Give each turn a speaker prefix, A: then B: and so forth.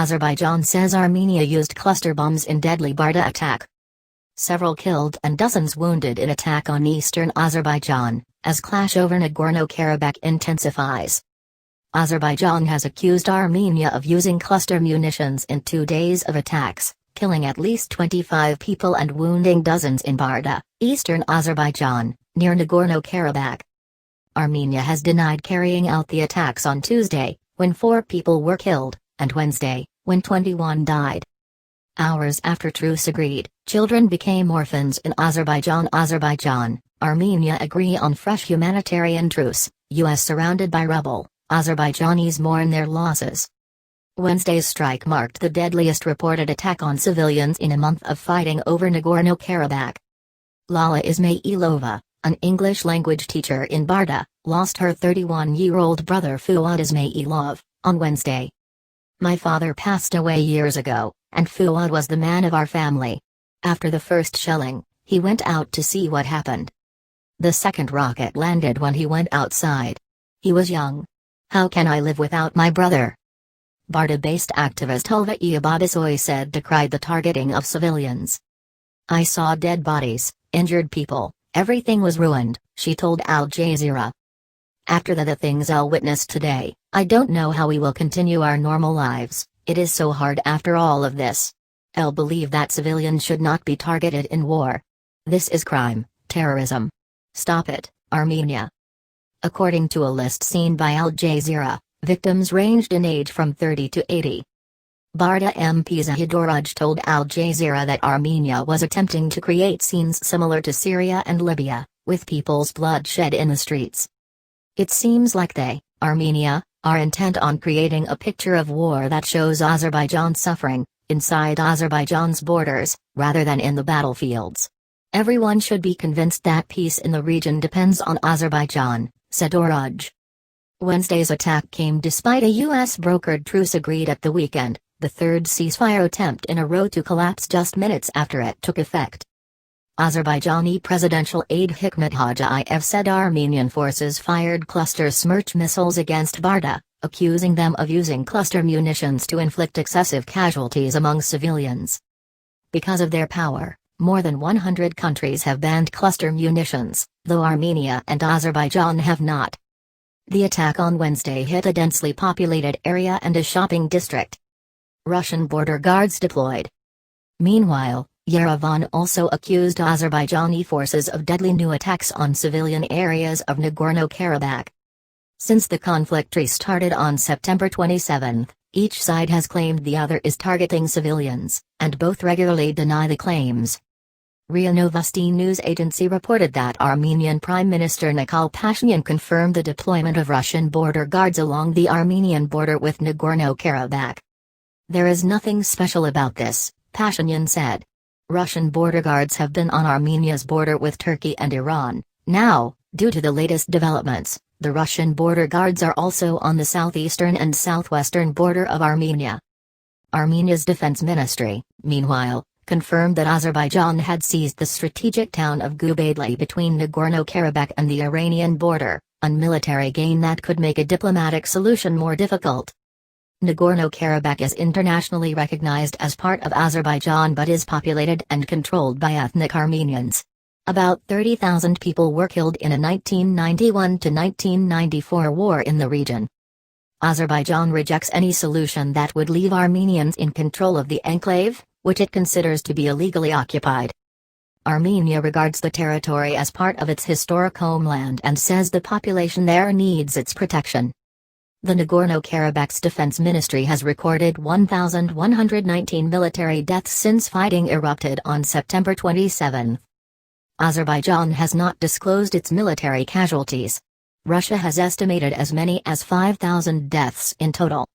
A: Azerbaijan says Armenia used cluster bombs in deadly Barda attack. Several killed and dozens wounded in attack on eastern Azerbaijan, as clash over Nagorno-Karabakh intensifies. Azerbaijan has accused Armenia of using cluster munitions in 2 days of attacks, killing at least 25 people and wounding dozens in Barda, eastern Azerbaijan, near Nagorno-Karabakh. Armenia has denied carrying out the attacks on Tuesday, when 4 people were killed, and Wednesday, when 21 died. Hours after truce agreed, children became orphans in Azerbaijan, Armenia agree on fresh humanitarian truce, US surrounded by rubble, Azerbaijanis mourn their losses. Wednesday's strike marked the deadliest reported attack on civilians in a month of fighting over Nagorno-Karabakh. Lala Ismailova, an English-language teacher in Barda, lost her 31-year-old brother Fuad Ismailov, on Wednesday. "My father passed away years ago, and Fuad was the man of our family. After the first shelling, he went out to see what happened. The second rocket landed when he went outside. He was young. How can I live without my brother?" Barda-based activist Hulva Babisoy said decried the targeting of civilians. "I saw dead bodies, injured people, everything was ruined," she told Al Jazeera. "After the things I'll witness today, I don't know how we will continue our normal lives. It is so hard after all of this. I'll believe that civilians should not be targeted in war. This is crime, terrorism. Stop it, Armenia." According to a list seen by Al Jazeera, victims ranged in age from 30 to 80. Barda MP Zahidoraj told Al Jazeera that Armenia was attempting to create scenes similar to Syria and Libya, with people's blood shed in the streets. "It seems like they, Armenia, are intent on creating a picture of war that shows Azerbaijan suffering, inside Azerbaijan's borders, rather than in the battlefields. Everyone should be convinced that peace in the region depends on Azerbaijan," said Doraj. Wednesday's attack came despite a US-brokered truce agreed at the weekend, the third ceasefire attempt in a row to collapse just minutes after it took effect. Azerbaijani presidential aide Hikmet Hojayev said Armenian forces fired cluster Smerch missiles against Barda, accusing them of using cluster munitions to inflict excessive casualties among civilians. Because of their power, more than 100 countries have banned cluster munitions, though Armenia and Azerbaijan have not. The attack on Wednesday hit a densely populated area and a shopping district. Russian border guards deployed. Meanwhile, Yerevan also accused Azerbaijani forces of deadly new attacks on civilian areas of Nagorno-Karabakh. Since the conflict restarted on September 27, each side has claimed the other is targeting civilians, and both regularly deny the claims. RIA Novosti news agency reported that Armenian Prime Minister Nikol Pashinyan confirmed the deployment of Russian border guards along the Armenian border with Nagorno-Karabakh. "There is nothing special about this," Pashinyan said. "Russian border guards have been on Armenia's border with Turkey and Iran. Now, due to the latest developments, the Russian border guards are also on the southeastern and southwestern border of Armenia." Armenia's defense ministry, meanwhile, confirmed that Azerbaijan had seized the strategic town of Gubaidli between Nagorno-Karabakh and the Iranian border, a military gain that could make a diplomatic solution more difficult. Nagorno-Karabakh is internationally recognized as part of Azerbaijan but is populated and controlled by ethnic Armenians. About 30,000 people were killed in a 1991-1994 war in the region. Azerbaijan rejects any solution that would leave Armenians in control of the enclave, which it considers to be illegally occupied. Armenia regards the territory as part of its historic homeland and says the population there needs its protection. The Nagorno-Karabakh's defense ministry has recorded 1,119 military deaths since fighting erupted on September 27. Azerbaijan has not disclosed its military casualties. Russia has estimated as many as 5,000 deaths in total.